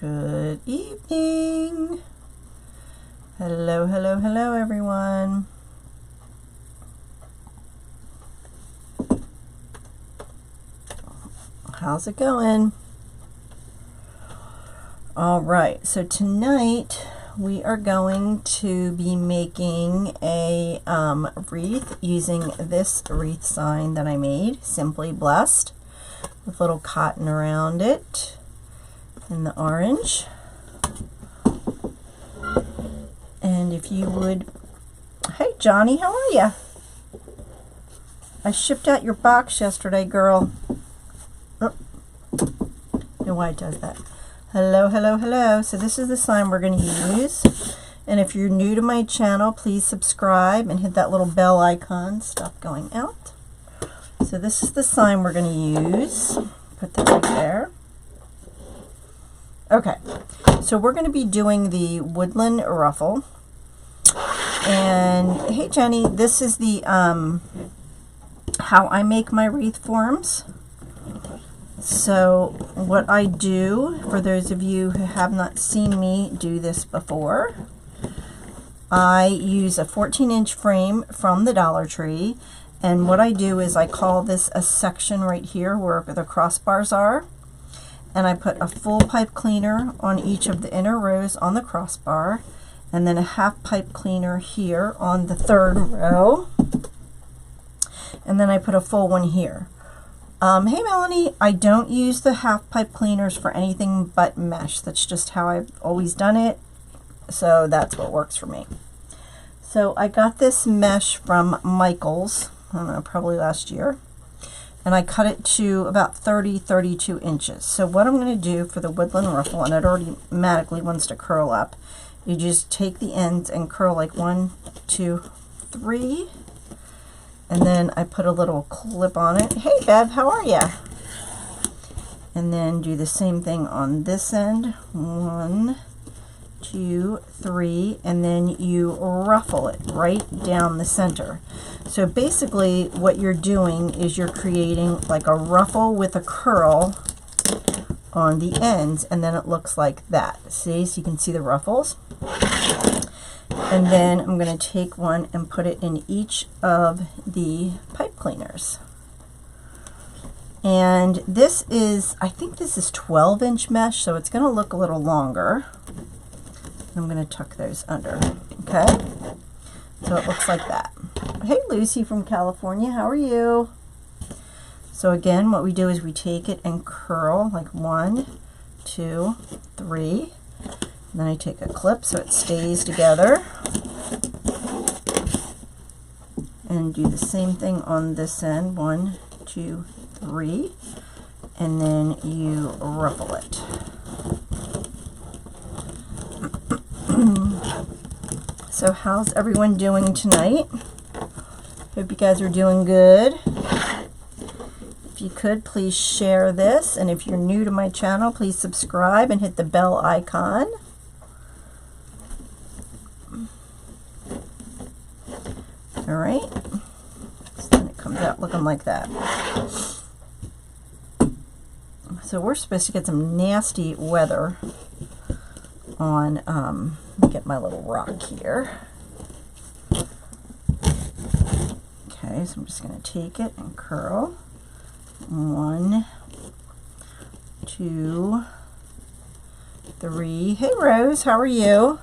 Good evening. Hello, hello, hello, everyone. How's it going? All right, so tonight we are going to be making a wreath using this wreath sign that I made, Simply Blessed, with little cotton around it in the orange. And if you would, hey Johnny, how are you? I shipped out your box yesterday, girl. Oh, know why it does that. Hello, hello, hello. So this is the sign we're going to use. And if you're new to my channel, please subscribe and hit that little bell icon. Stop going out. So this is the sign we're going to use. Put that right there. Okay, so we're going to be doing the woodland ruffle. And hey Jenny, this is the how I make my wreath forms. So what I do, for those of you who have not seen me do this before, I use a 14-inch frame from the Dollar Tree, and what I do is I call this a section right here where the crossbars are. And I put a full pipe cleaner on each of the inner rows on the crossbar, and then a half pipe cleaner here on the third row, and then I put a full one here. Hey Melanie, I don't use the half pipe cleaners for anything but mesh. That's just how I've always done it, so that's what works for me. So I got this mesh from Michael's, I don't know, probably last year. And I cut it to about 32 inches. So what I'm going to do for the woodland ruffle, and it automatically wants to curl up, you just take the ends and curl like 1, 2, 3, and then I put a little clip on it. Hey Bev, how are you? And then do the same thing on this end. 1, 2, 3, and then you ruffle it right down the center. So basically what you're doing is you're creating like a ruffle with a curl on the ends, and then it looks like that. See, so you can see the ruffles. And then I'm going to take one and put it in each of the pipe cleaners. And this is, I think this is 12-inch mesh, so it's going to look a little longer. I'm going to tuck those under, okay? So it looks like that. Hey Lucy from California, how are you? So again, what we do is we take it and curl like 1, 2, 3. And then I take a clip so it stays together. And do the same thing on this end, 1, 2, 3. And then you ruffle it. So how's everyone doing tonight? Hope you guys are doing good. If you could, please share this. And if you're new to my channel, please subscribe and hit the bell icon. All right. So then it comes out looking like that. So we're supposed to get some nasty weather on, let me get my little rock here. Okay, so I'm just going to take it and curl. 1, 2, 3. Hey Rose, how are you?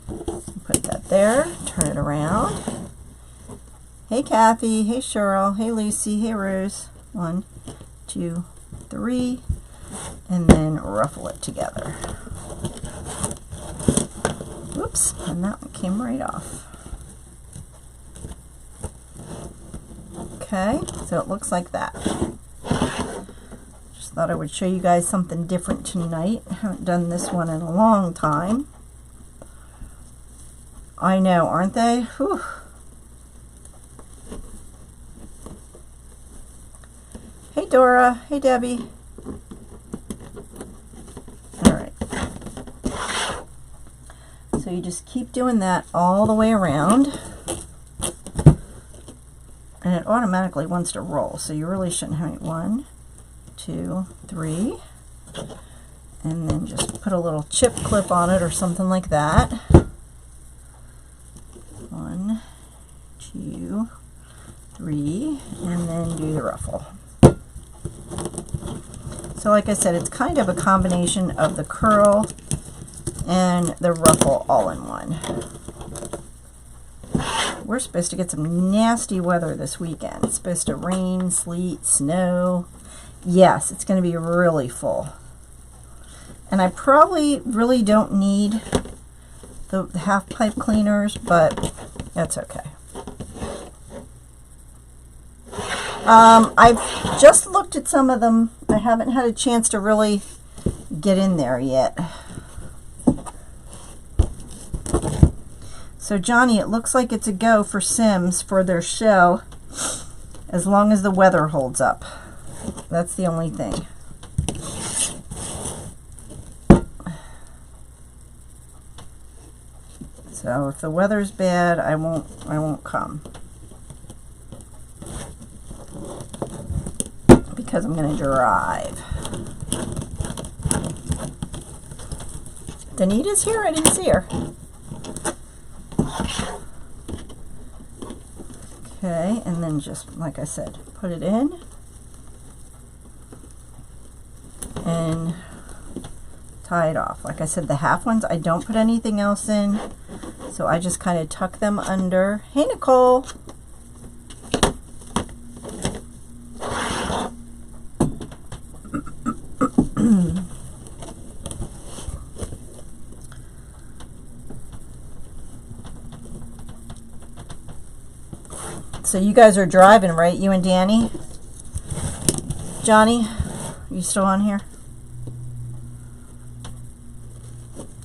Put that there, turn it around. Hey Kathy, hey Cheryl, hey Lucy, hey Rose. 1, 2, 3, and then ruffle it together. Whoops, and that one came right off. Okay, so it looks like that. Just thought I would show you guys something different tonight. I haven't done this one in a long time. I know, aren't they? Whew. Hey Dora, hey Debbie. So you just keep doing that all the way around, and it automatically wants to roll, so you really shouldn't have it. 1, 2, 3, and then just put a little chip clip on it or something like that. 1, 2, 3, and then do the ruffle. So like I said, it's kind of a combination of the curl and the ruffle all in one. We're supposed to get some nasty weather this weekend. It's supposed to rain, sleet, snow. Yes, it's going to be really full. And I probably really don't need the half pipe cleaners, but that's okay. I've just looked at some of them. I haven't had a chance to really get in there yet. So Johnny, it looks like it's a go for Sims for their show, as long as the weather holds up. That's the only thing. So if the weather's bad, I won't come. Because I'm going to drive. Danita's here? I didn't see her. Okay, and then just, like I said, put it in. And tie it off. Like I said, the half ones, I don't put anything else in. So I just kind of tuck them under. Hey, Nicole. So you guys are driving, right? You and Danny? Johnny, are you still on here?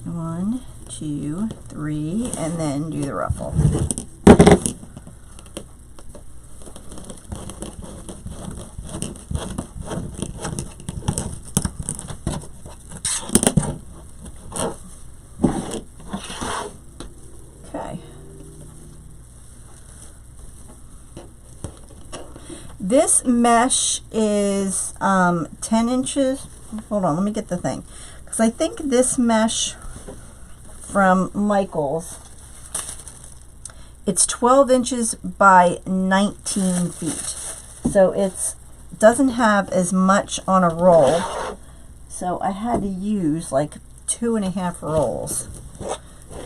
1, 2, 3, and then do the ruffle. Okay. This mesh is 10 inches. Hold on, let me get the thing. Because I think this mesh from Michaels, it's 12 inches by 19 feet. So it doesn't have as much on a roll. So I had to use like 2.5 rolls.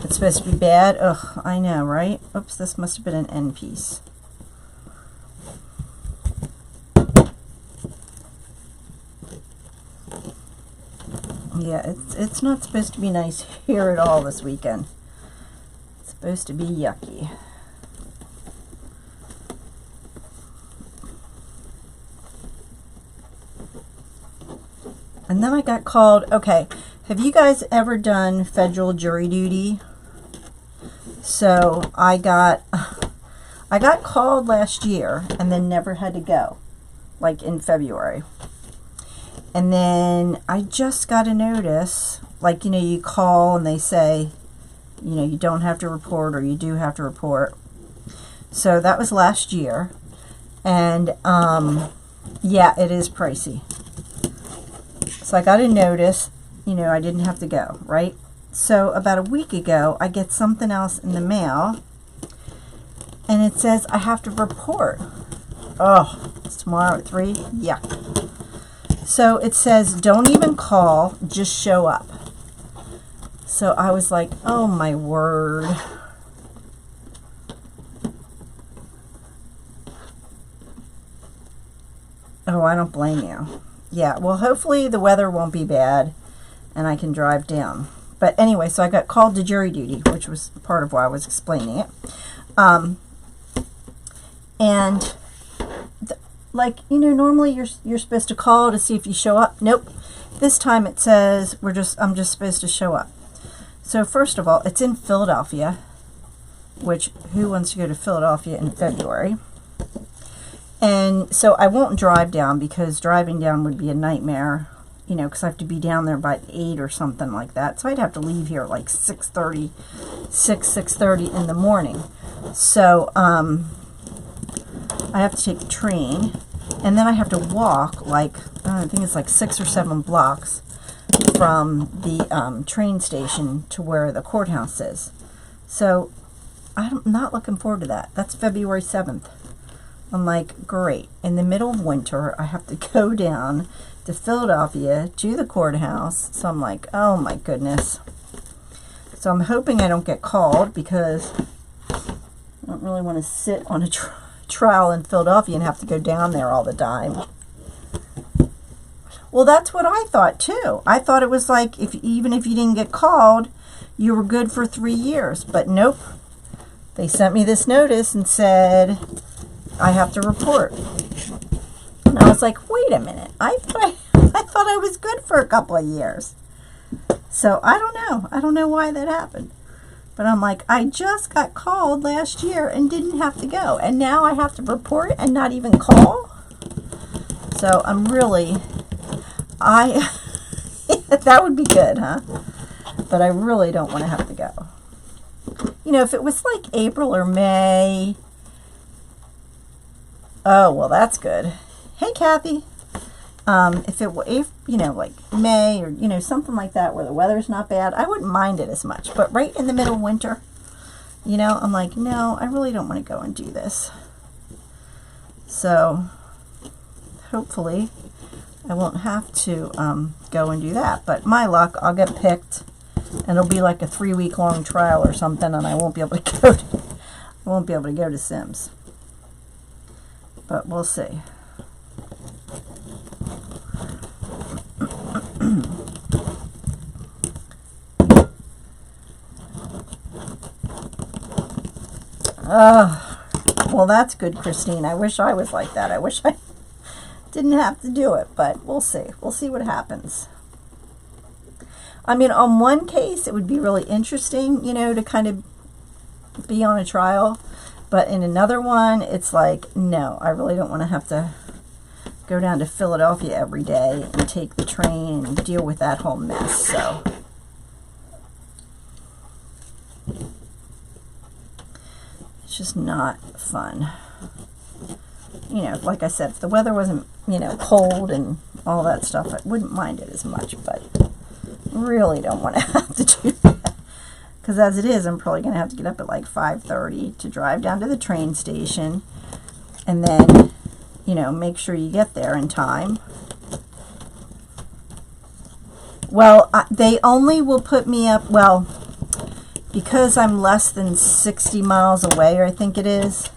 It's supposed to be bad. Ugh, I know, right? Oops, this must have been an end piece. Yeah, it's not supposed to be nice here at all this weekend. It's supposed to be yucky. And then I got called, okay, have you guys ever done federal jury duty? So I got called last year and then never had to go, like in February. And then I just got a notice, like, you know, you call and they say, you know, you don't have to report or you do have to report. So that was last year. And, yeah, it is pricey. So I got a notice, you know, I didn't have to go, right? So about a week ago, I get something else in the mail. And it says I have to report. Oh, it's tomorrow at 3? Yeah. So it says, don't even call, just show up. So I was like, oh my word. Oh, I don't blame you. Yeah, well, hopefully the weather won't be bad and I can drive down. But anyway, so I got called to jury duty, which was part of why I was explaining it. And like, you know, normally you're supposed to call to see if you show up. Nope. This time it says I'm just supposed to show up. So first of all, it's in Philadelphia, which who wants to go to Philadelphia in February? And so I won't drive down because driving down would be a nightmare, you know, because I have to be down there by 8 or something like that. So I'd have to leave here like 6:30 in the morning. So I have to take the train, and then I have to walk like, I think it's like 6 or 7 blocks from the train station to where the courthouse is. So I'm not looking forward to that. That's February 7th. I'm like, great. In the middle of winter, I have to go down to Philadelphia to the courthouse. So I'm like, oh my goodness. So I'm hoping I don't get called, because I don't really want to sit on a trial in Philadelphia and have to go down there all the time. Well, that's what I thought too. I thought it was like, even if you didn't get called, you were good for 3 years. But nope. They sent me this notice and said I have to report. And I was like, wait a minute. I thought I was good for a couple of years. So I don't know. I don't know why that happened. But I'm like, I just got called last year and didn't have to go. And now I have to report and not even call? So I'm really... that would be good, huh? But I really don't want to have to go. You know, if it was like April or May. Oh, well, that's good. Hey, Kathy. If you know, like May or, you know, something like that where the weather's not bad, I wouldn't mind it as much. But right in the middle of winter, you know, I'm like, no, I really don't want to go and do this. So hopefully I won't have to go and do that. But my luck, I'll get picked, and it'll be like a 3-week long trial or something, and I won't be able to go to Sims. But we'll see. Well, that's good, Christine. I wish I was like that. I wish I didn't have to do it, but we'll see. We'll see what happens. I mean, on one case, it would be really interesting, you know, to kind of be on a trial. But in another one, it's like, no, I really don't want to have to go down to Philadelphia every day and take the train and deal with that whole mess. So it's just not fun. You know, like I said, if the weather wasn't, you know, cold and all that stuff, I wouldn't mind it as much, but really don't want to have to do that. Because as it is, I'm probably going to have to get up at like 5:30 to drive down to the train station, and then, you know, make sure you get there in time. Well, they only will put me up, well, because I'm less than 60 miles away, or I think it is,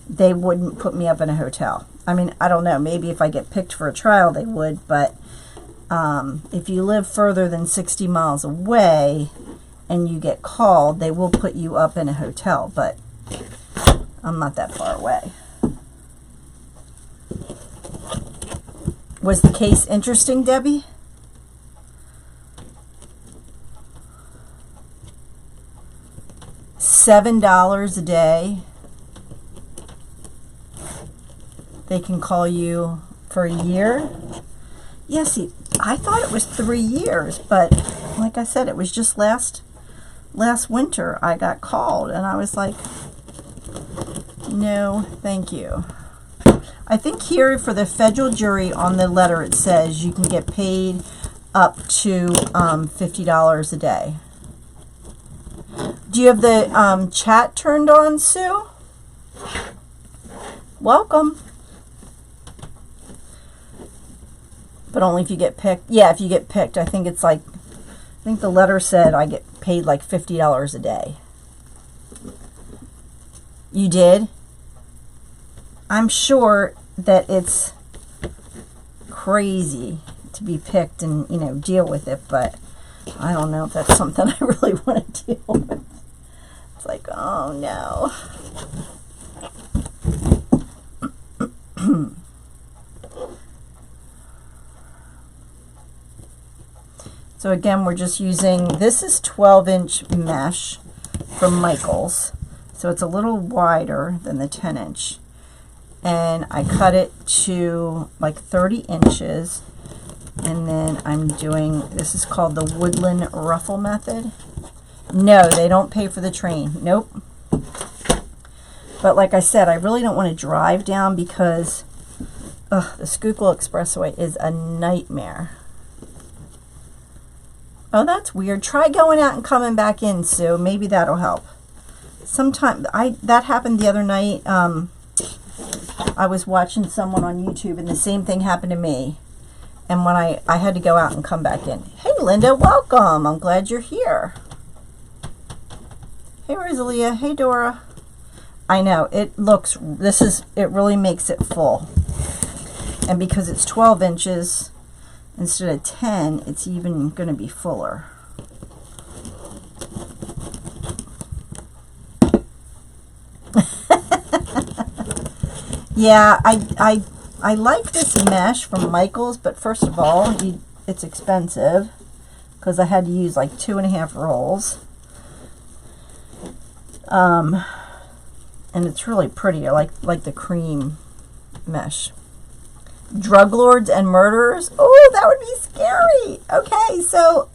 they wouldn't put me up in a hotel. I mean, I don't know. Maybe if I get picked for a trial, they would. But if you live further than 60 miles away and you get called, they will put you up in a hotel. But I'm not that far away. Was the case interesting, Debbie? $7 a day. They can call you for a year. Yeah, see, I thought it was 3 years, but like I said, it was just last winter I got called, and I was like, no, thank you. I think here for the federal jury on the letter it says you can get paid up to $50 a day. Do you have the chat turned on, Sue? Welcome. But only if you get picked. Yeah, if you get picked. I think it's like, I think the letter said I get paid like $50 a day. You did? I'm sure that it's crazy to be picked and, you know, deal with it, but I don't know if that's something I really want to deal with. It's like, oh no. So again, we're just using, this is 12-inch mesh from Michaels. So it's a little wider than the 10-inch. And I cut it to like 30 inches. And then I'm doing, this is called the Woodland Ruffle Method. No, they don't pay for the train. Nope. But like I said, I really don't want to drive down because the Schuylkill Expressway is a nightmare. Oh, that's weird. Try going out and coming back in, Sue. Maybe that'll help. Sometime that happened the other night. I was watching someone on YouTube and the same thing happened to me. And when I had to go out and come back in. Hey, Linda, welcome. I'm glad you're here. Hey, Rosalia. Hey, Dora. I know, it really makes it full. And because it's 12 inches instead of 10, it's even going to be fuller. Yeah, I like this mesh from Michaels, but first of all, it's expensive because I had to use like 2.5 rolls. And it's really pretty. I like the cream mesh. Drug lords and murderers. Oh, that would be scary. Okay, so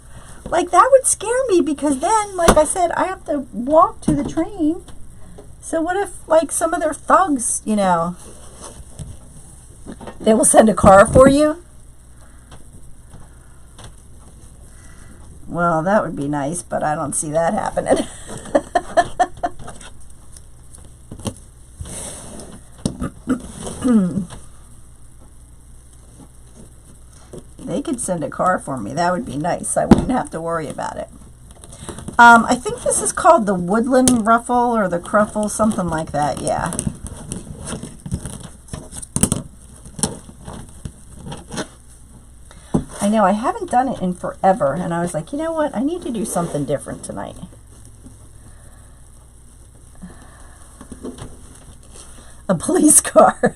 like that would scare me because then, like I said, I have to walk to the train. So what if like some of their thugs, you know, they will send a car for you? Well, that would be nice, but I don't see that happening. They could send a car for me. That would be nice. I wouldn't have to worry about it. I think this is called the woodland ruffle or the cruffle, something like that. Yeah. I know I haven't done it in forever, and I was like, you know what? I need to do something different tonight. A police car.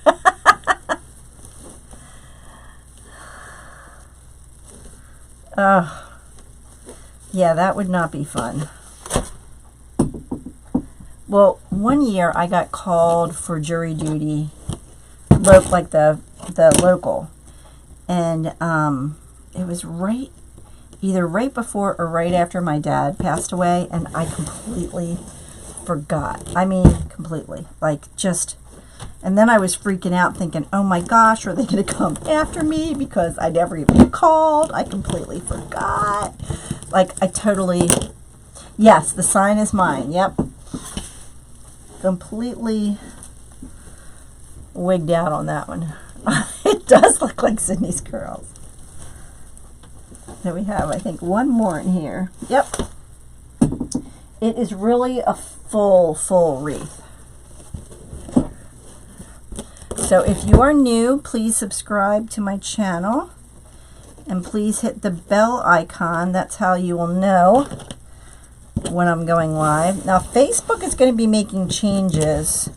Yeah, that would not be fun. Well, one year I got called for jury duty, like the local, and it was either right before or right after my dad passed away, and I completely forgot. I mean, completely. Like, just... And then I was freaking out thinking, oh my gosh, are they going to come after me? Because I never even called. I completely forgot. Like, I totally... Yes, the sign is mine. Yep. Completely wigged out on that one. It does look like Sydney's curls. There we have, I think, one more in here. Yep. It is really a full wreath. So if you are new, please subscribe to my channel. And please hit the bell icon. That's how you will know when I'm going live. Now, Facebook is going to be making changes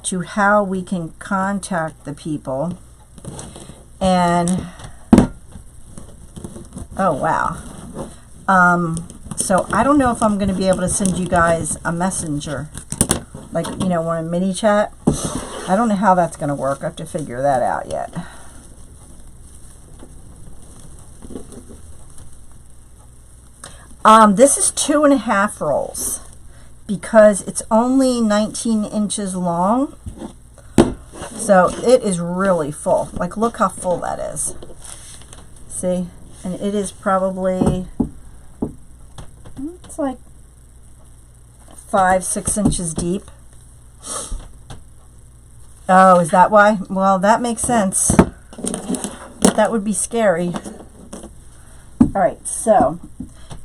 to how we can contact the people. And, oh, wow. So I don't know if I'm going to be able to send you guys a messenger. Like, you know, one in mini chat. I don't know how that's going to work. I have to figure that out yet. This is 2.5 rolls because it's only 19 inches long. So it is really full. Like, look how full that is. See? And it is probably, it's like 5-6 inches deep. Oh, is that why? Well, that makes sense. That would be scary. All right, so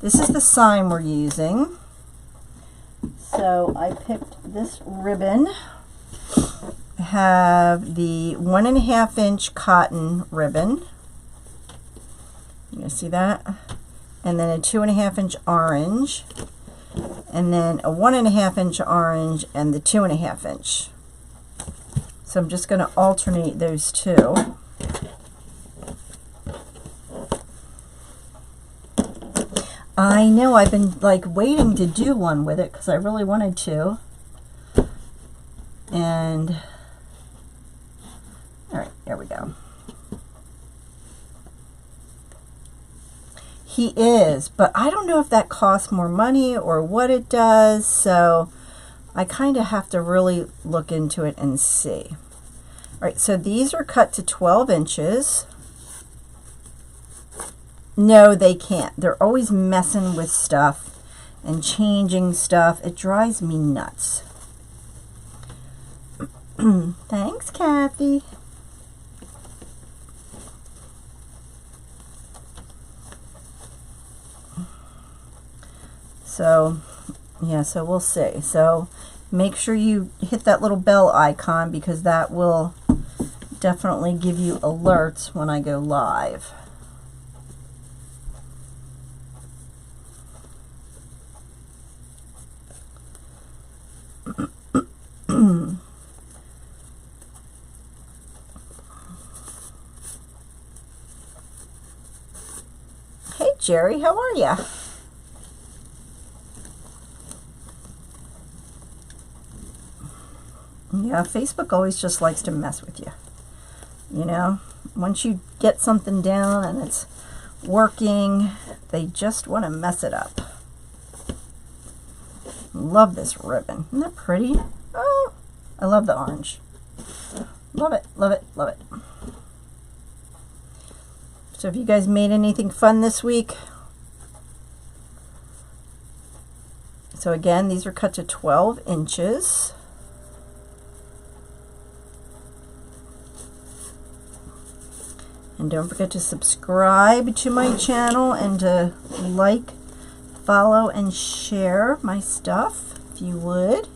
this is the sign we're using. So I picked this ribbon. I have the 1.5 inch cotton ribbon. You can see that? And then a 2.5 inch orange. And then a 1.5 inch orange and the 2.5 inch. So I'm just going to alternate those two. I know, I've been like waiting to do one with it because I really wanted to. And, all right, there we go. He is, but I don't know if that costs more money or what it does, so I kind of have to really look into it and see. All right, so these are cut to 12 inches. No, they can't. They're always messing with stuff and changing stuff. It drives me nuts. Thanks, Kathy. So, yeah, so we'll see. So make sure you hit that little bell icon because that will definitely give you alerts when I go live. Hey, Jerry, how are ya? Yeah, Facebook always just likes to mess with you. You know, once you get something down and it's working, they just want to mess it up. Love this ribbon. Isn't that pretty? Oh, I love the orange. Love it, love it, love it. So have you guys made anything fun this week? So again, these are cut to 12 inches. And don't forget to subscribe to my channel and to like, follow, and share my stuff if you would.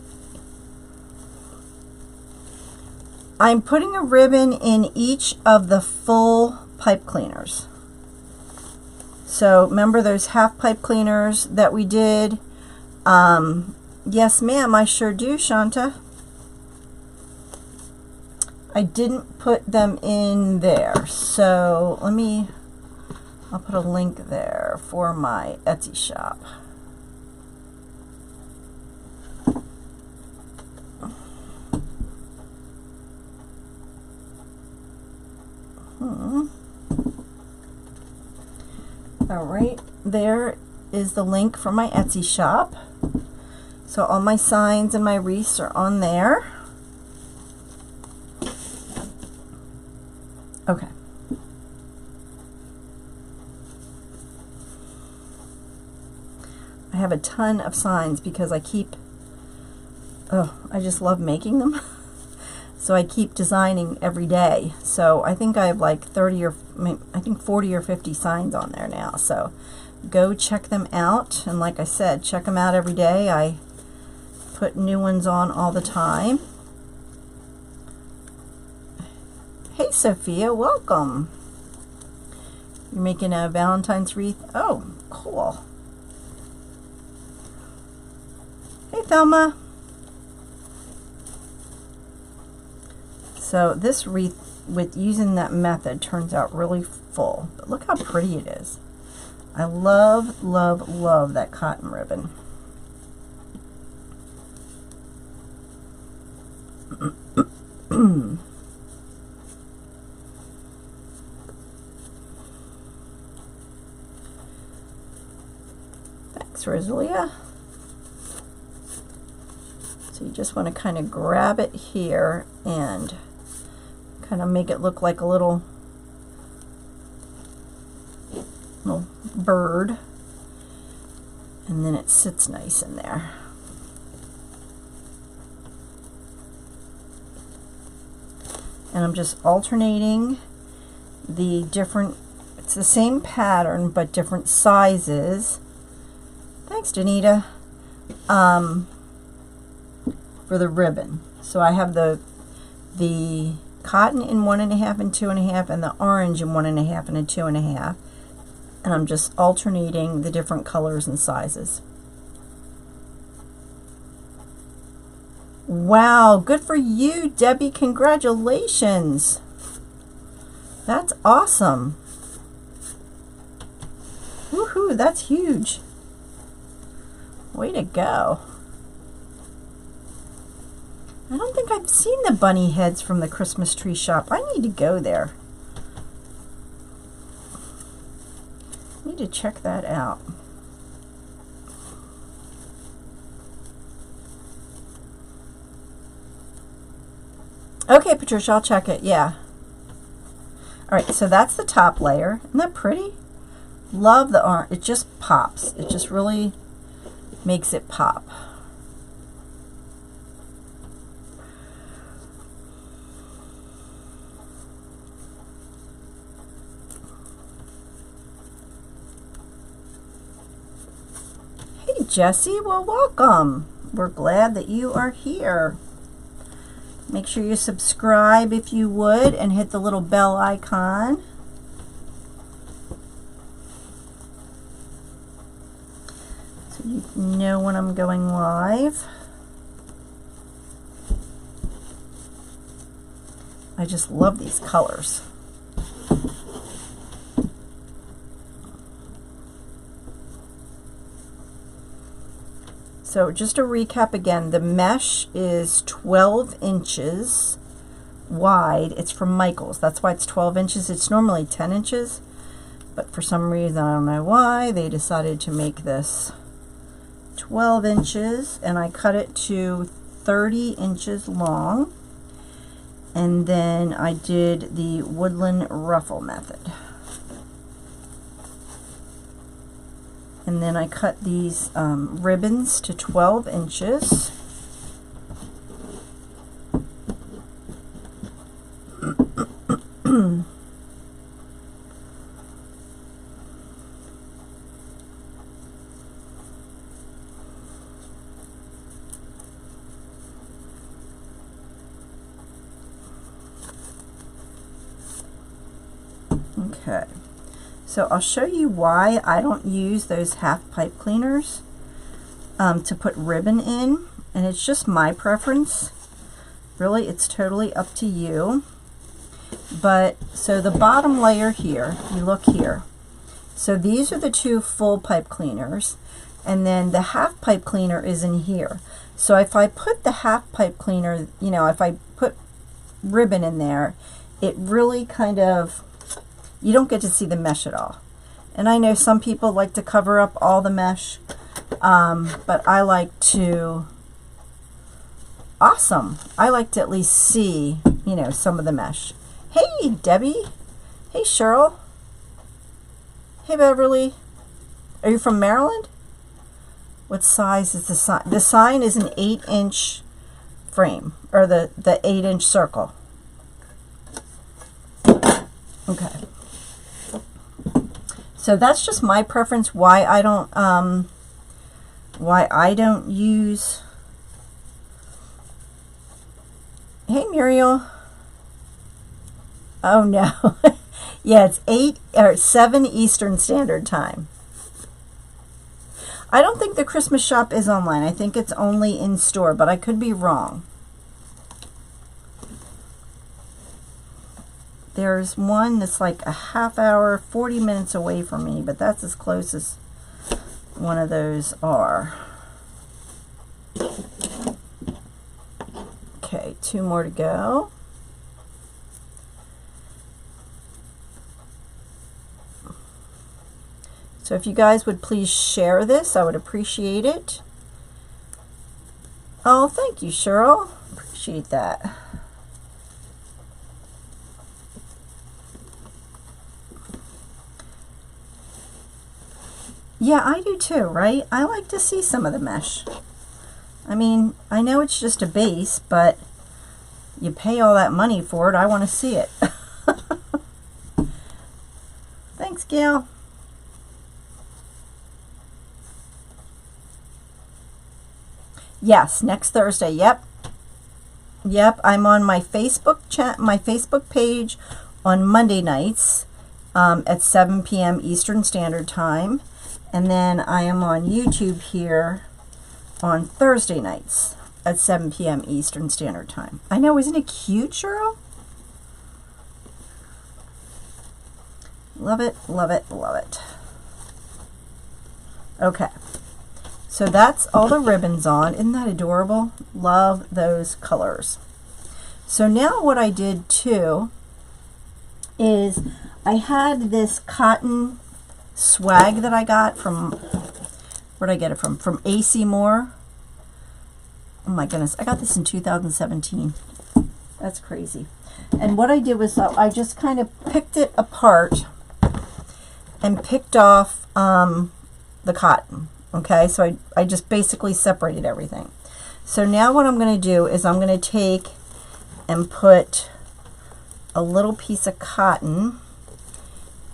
I'm putting a ribbon in each of the full pipe cleaners. So remember those half pipe cleaners that we did? Yes, ma'am, I sure do, Shanta. I didn't put them in there, so I'll put a link there for my Etsy shop. All right, there is the link for my Etsy shop. So all my signs and my wreaths are on there. Okay. I have a ton of signs because I just love making them. So I keep designing every day. So I think I have like 40 or 50 signs on there now. So go check them out. And like I said, check them out every day. I put new ones on all the time. Hey, Sophia, welcome. You're making a Valentine's wreath? Oh, cool. Hey, Thelma. So this wreath, with using that method, turns out really full. But look how pretty it is. I love, love, love that cotton ribbon. Thanks, Rosalia. So you just want to kind of grab it here and kind of make it look like a little bird, and then it sits nice in there. And I'm just alternating the different, it's the same pattern but different sizes. Thanks, Danita. For the ribbon. So I have the cotton in 1.5 and 2.5 and the orange in 1.5 and a 2.5. And I'm just alternating the different colors and sizes. Wow, good for you, Debbie. Congratulations. That's awesome. Woohoo, that's huge. Way to go. I don't think I've seen the bunny heads from the Christmas tree shop. I need to go there. I need to check that out. Okay, Patricia, I'll check it. Yeah. All right, so that's the top layer. Isn't that pretty? Love the orange. It just pops. It just really makes it pop. Hey Jesse, well welcome. We're glad that you are here. Make sure you subscribe if you would and hit the little bell icon. So you know when I'm going live. I just love these colors. So just to recap again, the mesh is 12 inches wide. It's from Michaels. That's why it's 12 inches. It's normally 10 inches. But for some reason, I don't know why, they decided to make this 12 inches. And I cut it to 30 inches long. And then I did the woodland ruffle method. And then I cut these ribbons to 12 inches. Okay. So I'll show you why I don't use those half pipe cleaners to put ribbon in, and it's just my preference. Really, it's totally up to you. But so the bottom layer here, you look here. So these are the two full pipe cleaners, and then the half pipe cleaner is in here. So if I put the half pipe cleaner, you know, if I put ribbon in there, it really kind of, you don't get to see the mesh at all. And I know some people like to cover up all the mesh, but I like to, I like to at least see, you know, some of the mesh. Hey, Debbie. Hey, Cheryl. Hey, Beverly. Are you from Maryland? What size is the sign? The sign is an 8-inch frame, or the 8-inch circle. Okay. So that's just my preference. Why I don't use. Hey, Muriel. Oh no. Yeah, it's 8 or 7 Eastern Standard Time. I don't think the Christmas shop is online. I think it's only in store, but I could be wrong. There's one that's like a half hour, 40 minutes away from me, but that's as close as one of those are. Okay, 2 more to go. So if you guys would please share this, I would appreciate it. Oh, thank you, Cheryl. Appreciate that. Yeah, I do too, right? I like to see some of the mesh. I mean, I know it's just a base, but you pay all that money for it. I want to see it. Thanks, Gail. Yes, next Thursday. Yep. Yep, I'm on my Facebook page on Monday nights at 7 p.m. Eastern Standard Time. And then I am on YouTube here on Thursday nights at 7 p.m. Eastern Standard Time. I know, isn't it cute, Cheryl? Love it, love it, love it. Okay, so that's all the ribbons on. Isn't that adorable? Love those colors. So now what I did too is I had this cotton swag that I got from, where'd I get it from? From AC Moore. Oh my goodness, I got this in 2017. That's crazy. And what I did was I just kind of picked it apart and picked off the cotton. Okay, so I just basically separated everything. So now what I'm going to do is I'm going to take and put a little piece of cotton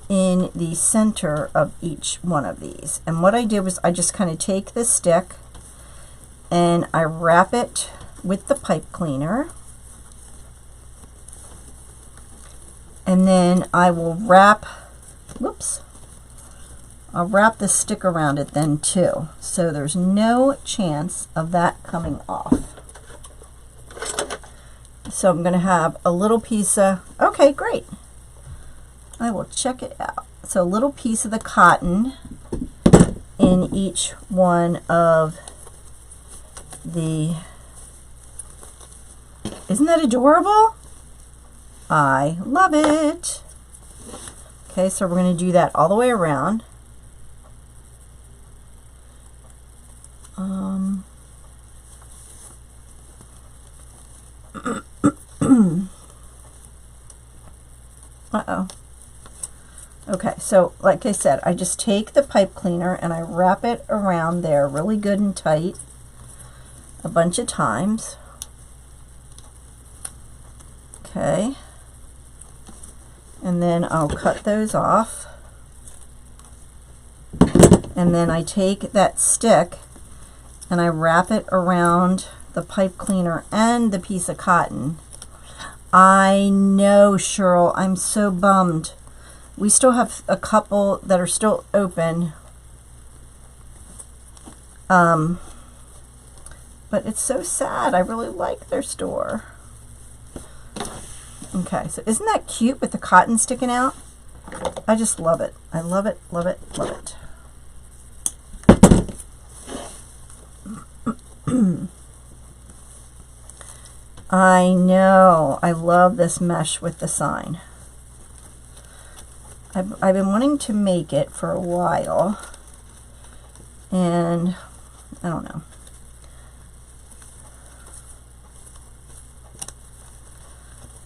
in the center of each one of these. And what I do is I just kind of take this stick and I wrap it with the pipe cleaner. And then I will wrap, whoops, I'll wrap the stick around it then too. So there's no chance of that coming off. So I'm going to have a little piece of, okay, great. I will check it out. So a little piece of the cotton in each one of the, isn't that adorable? I love it. Okay, so we're going to do that all the way around. Uh-oh. Okay, so like I said, I just take the pipe cleaner and I wrap it around there really good and tight a bunch of times. Okay. And then I'll cut those off. And then I take that stick and I wrap it around the pipe cleaner and the piece of cotton. I know, Cheryl, I'm so bummed. We still have a couple that are still open. But it's so sad. I really like their store. Okay, so isn't that cute with the cotton sticking out? I just love it. I love it, love it, love it. I know. I love this mesh with the sign. I've been wanting to make it for a while, and I don't know.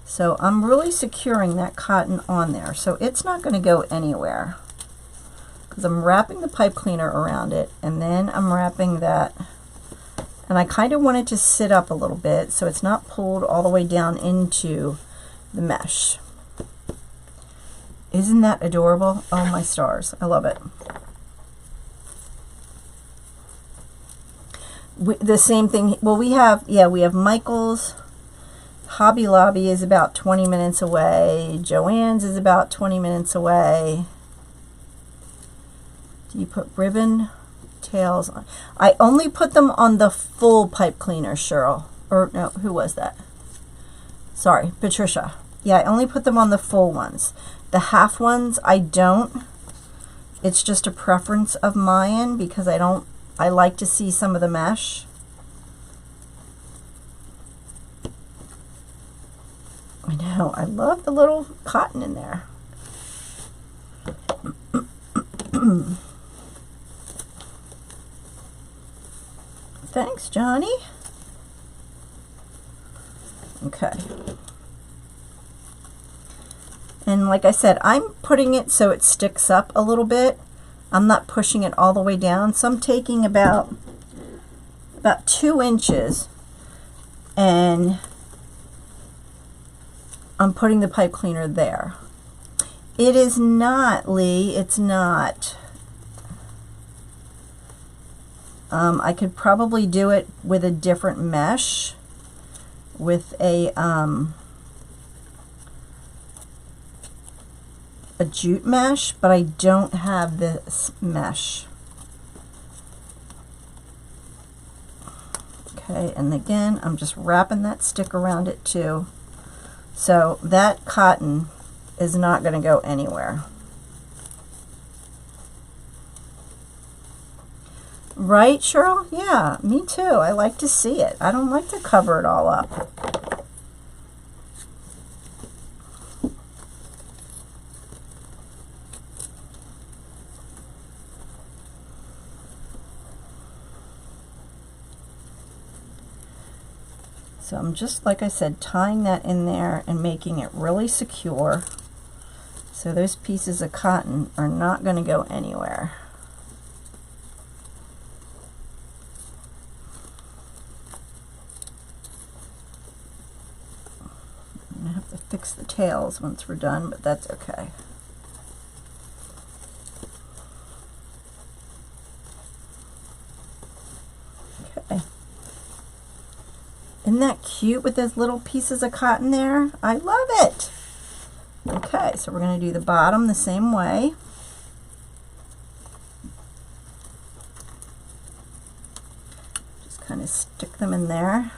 So I'm really securing that cotton on there, so it's not going to go anywhere because I'm wrapping the pipe cleaner around it, and then I'm wrapping that, and I kind of want it to sit up a little bit so it's not pulled all the way down into the mesh. Isn't that adorable? Oh my stars, I love it. The same thing, well, we have Michael's. Hobby Lobby is about 20 minutes away. Joann's is about 20 minutes away. Do you put ribbon tails on? I only put them on the full pipe cleaner, Cheryl. Or no, who was that? Sorry, Patricia. Yeah, I only put them on the full ones. The half ones, I don't. It's just a preference of mine because I like to see some of the mesh. I know, I love the little cotton in there. Thanks, Johnny. Okay. And like I said, I'm putting it so it sticks up a little bit. I'm not pushing it all the way down. So I'm taking about 2 inches and I'm putting the pipe cleaner there. It is not, Lee, it's not. I could probably do it with a different mesh, with a jute mesh, but I don't have this mesh. Okay, and again, I'm just wrapping that stick around it too. So that cotton is not going to go anywhere. Right, Cheryl? Yeah, me too. I like to see it. I don't like to cover it all up. So I'm just, like I said, tying that in there and making it really secure So those pieces of cotton are not going to go anywhere. I'm going to have to fix the tails once we're done, but that's okay. Okay. Isn't that cute with those little pieces of cotton there? I love it. Okay, so we're going to do the bottom the same way. Just kind of stick them in there.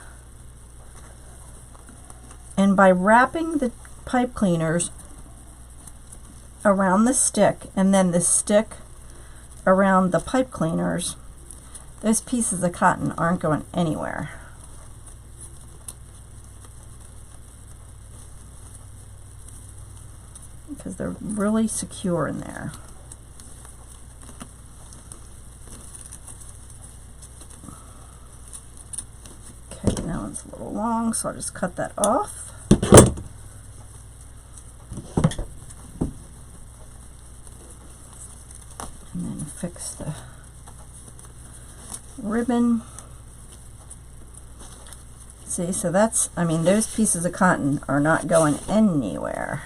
And by wrapping the pipe cleaners around the stick and then the stick around the pipe cleaners, those pieces of cotton aren't going anywhere. Because they're really secure in there. Okay, now it's a little long, so I'll just cut that off. And then fix the ribbon. See, so that's, I mean, those pieces of cotton are not going anywhere.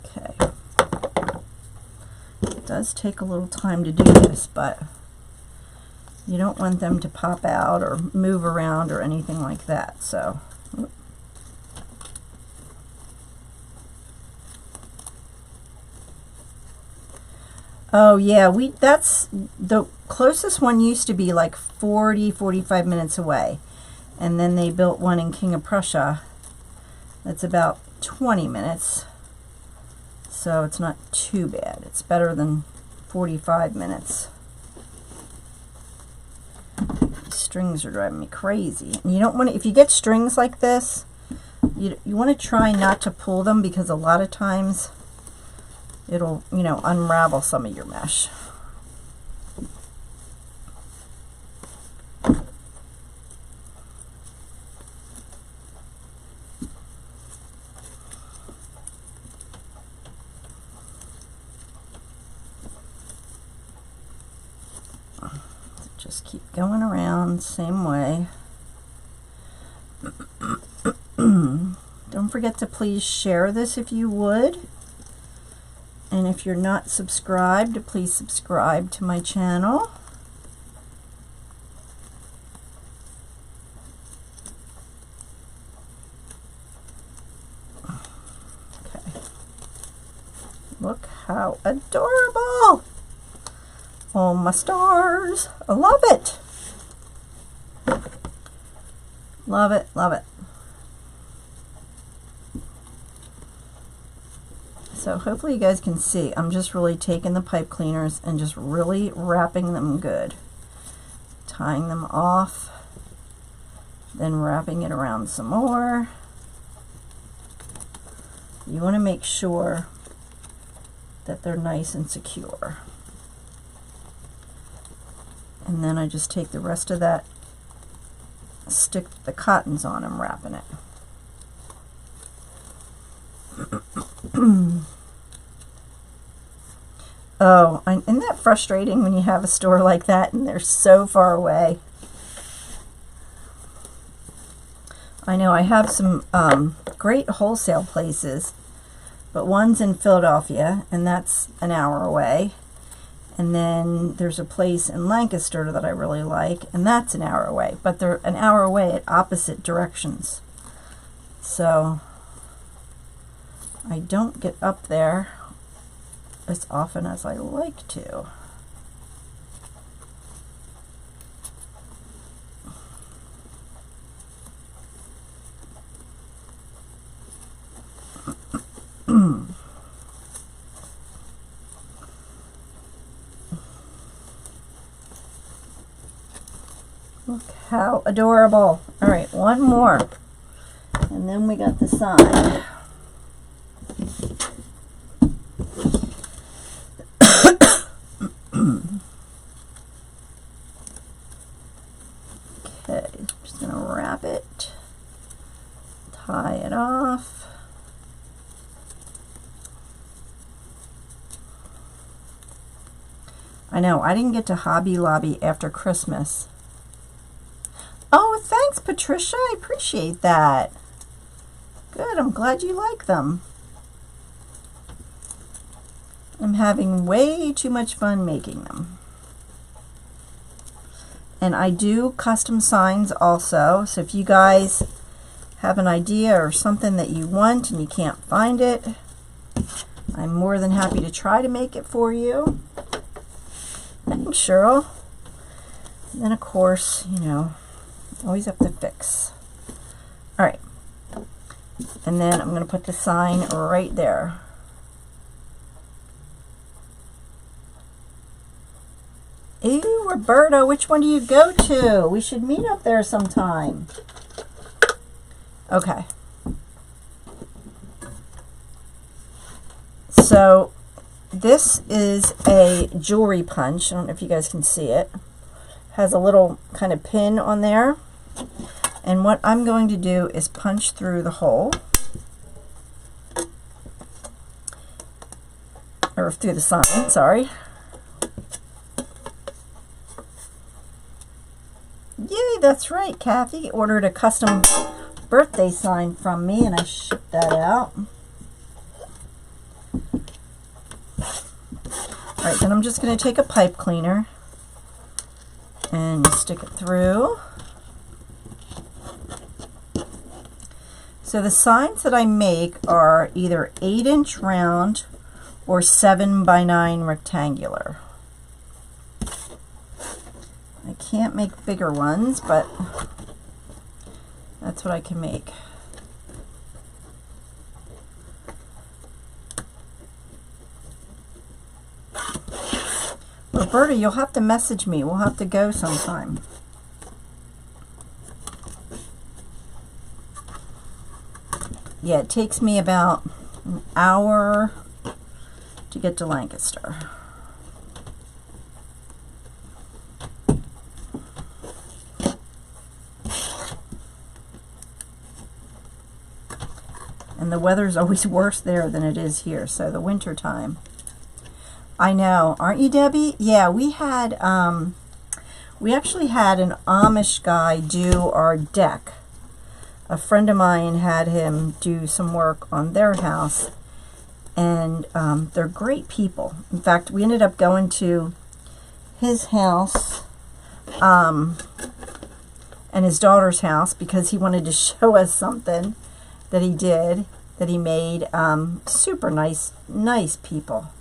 Okay. It does take a little time to do this, but you don't want them to pop out or move around or anything like that, so. Oh yeah, that's the closest one used to be like 45 minutes away. And then they built one in King of Prussia that's about 20 minutes. So it's not too bad. It's better than 45 minutes. These strings are driving me crazy. And you don't want to, if you get strings like this, you want to try not to pull them, because a lot of times it'll, you know, unravel some of your mesh. Just keep going around same way. Don't forget to please share this if you would. And if you're not subscribed, please subscribe to my channel. Okay. Look how adorable! Oh my stars! I love it! Love it, love it. So hopefully you guys can see, I'm just really taking the pipe cleaners and just really wrapping them good. Tying them off, then wrapping it around some more. You want to make sure that they're nice and secure. And then I just take the rest of that, stick the cottons on, I'm wrapping it. Oh, isn't that frustrating when you have a store like that and they're so far away? I know I have some great wholesale places, but one's in Philadelphia, and that's an hour away. And then there's a place in Lancaster that I really like, and that's an hour away. But they're an hour away at opposite directions. So I don't get up there as often as I like to. Look how adorable. All right, one more. And then we got the side. Okay, I'm just going to wrap it, tie it off. I know, I didn't get to Hobby Lobby after Christmas. Oh, thanks, Patricia. I appreciate that. Good, I'm glad you like them. I'm having way too much fun making them. And I do custom signs also, so if you guys have an idea or something that you want and you can't find it, I'm more than happy to try to make it for you. Thanks, Cheryl. And then, of course, you know, always have to fix. All right. And then I'm going to put the sign right there. Ew, Roberta, which one do you go to? We should meet up there sometime. Okay. So this is a jewelry punch. I don't know if you guys can see it. Has a little kind of pin on there. And what I'm going to do is punch through the hole. Or through the sign, sorry. Yay, that's right. Kathy ordered a custom birthday sign from me and I shipped that out. Alright, then I'm just going to take a pipe cleaner and stick it through. So the signs that I make are either 8-inch round or 7x9 rectangular. I can't make bigger ones, but that's what I can make. Roberta, you'll have to message me. We'll have to go sometime. Yeah, it takes me about an hour to get to Lancaster. And the weather's always worse there than it is here, so the winter time. I know, aren't you, Debbie? Yeah, we actually had an Amish guy do our deck. A friend of mine had him do some work on their house, and they're great people. In fact, we ended up going to his house and his daughter's house because he wanted to show us something that he did, that he made. Super nice people.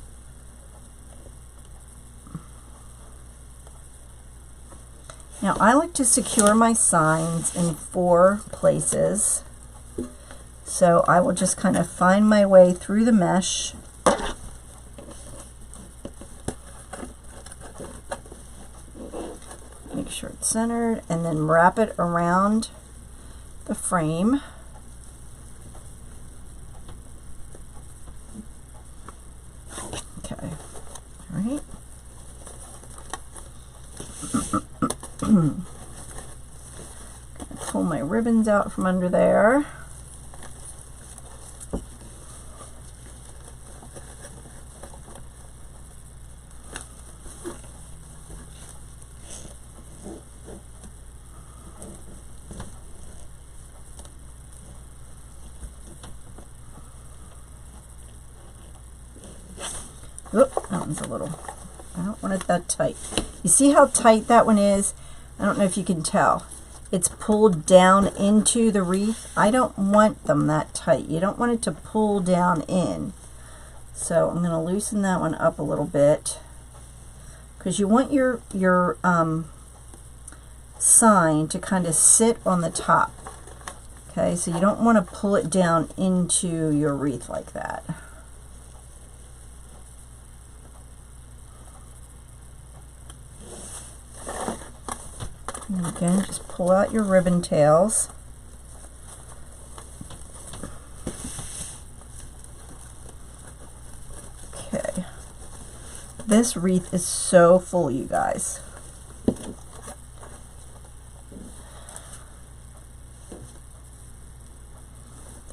Now I like to secure my signs in 4 places. So I will just kind of find my way through the mesh. Make sure it's centered and then wrap it around the frame. Okay, all right. Pull my ribbons out from under there. Oop, that one's a little, I don't want it that tight. You see how tight that one is? I don't know if you can tell. It's pulled down into the wreath. I don't want them that tight. You don't want it to pull down in. So I'm going to loosen that one up a little bit, because you want your sign to kind of sit on the top. Okay, so you don't want to pull it down into your wreath like that. And again, just pull out your ribbon tails. Okay. This wreath is so full, you guys.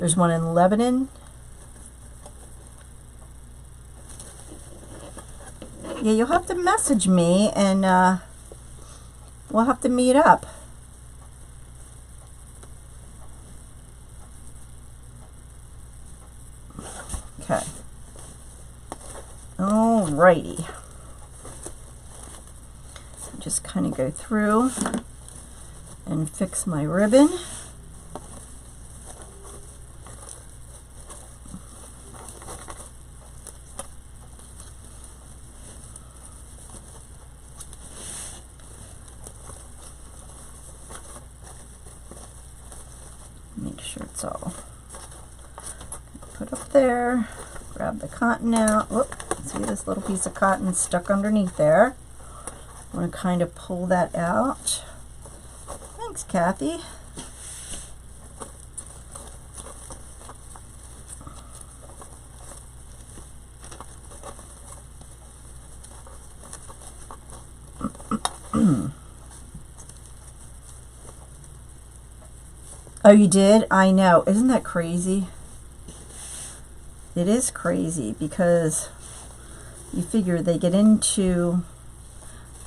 There's one in Lebanon. Yeah, you'll have to message me and we'll have to meet up. Okay. Alrighty. Just kind of go through and fix my ribbon. Make sure it's all put up there. Grab the cotton out. Whoop, see this little piece of cotton stuck underneath there. I'm going to kind of pull that out. Thanks, Kathy. Oh, you did? I know. Isn't that crazy? It is crazy because you figure they get into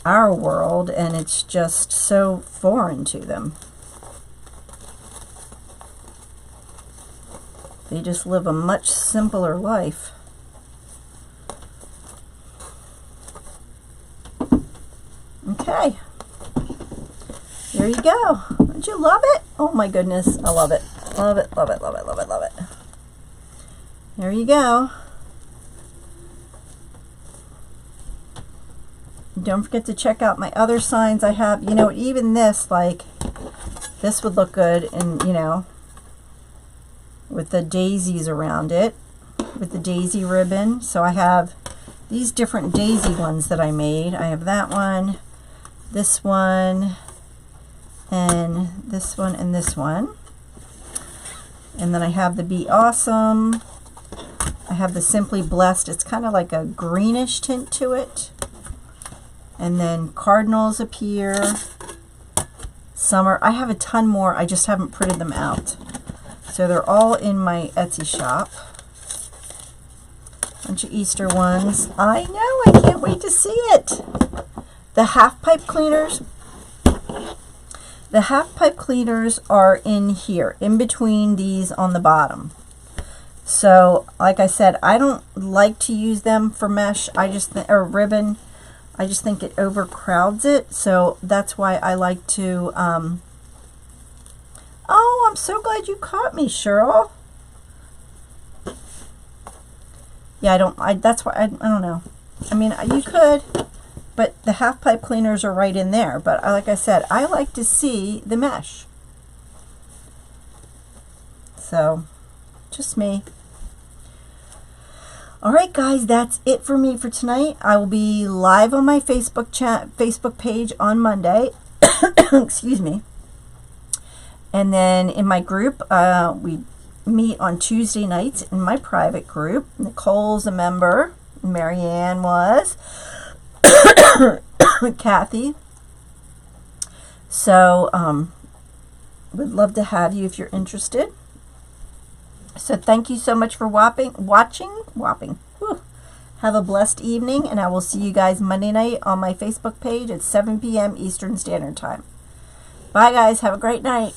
our world and it's just so foreign to them. They just live a much simpler life. Okay. There you go. Don't you love it? Oh my goodness. I love it. Love it, love it, love it, love it, love it. There you go. Don't forget to check out my other signs I have. You know, even this, like, this would look good and, you know, with the daisies around it, with the daisy ribbon. So I have these different daisy ones that I made. I have that one, this one, and this one, and this one. And then I have the Be Awesome. I have the Simply Blessed. It's kind of like a greenish tint to it. And then cardinals appear. Summer. I have a ton more. I just haven't printed them out. So they're all in my Etsy shop. Bunch of Easter ones. I know. I can't wait to see it. The half pipe cleaners. The half pipe cleaners are in here, in between these on the bottom. So, like I said, I don't like to use them for mesh. I just or ribbon. I just think it overcrowds it. So that's why I like to. Oh, I'm so glad you caught me, Cheryl. Yeah, I don't. That's why I don't know. I mean, you could, but the half pipe cleaners are right in there. But like I said, I like to see the mesh. So, just me. All right, guys, that's it for me for tonight. I will be live on my Facebook page on Monday. Excuse me. And then in my group, we meet on Tuesday nights in my private group. Nicole's a member. Marianne was. Kathy. So, would love to have you if you're interested. So thank you so much for watching. Whew. Have a blessed evening, and I will see you guys Monday night on my Facebook page at 7 p.m. Eastern Standard Time. Bye, guys. Have a great night.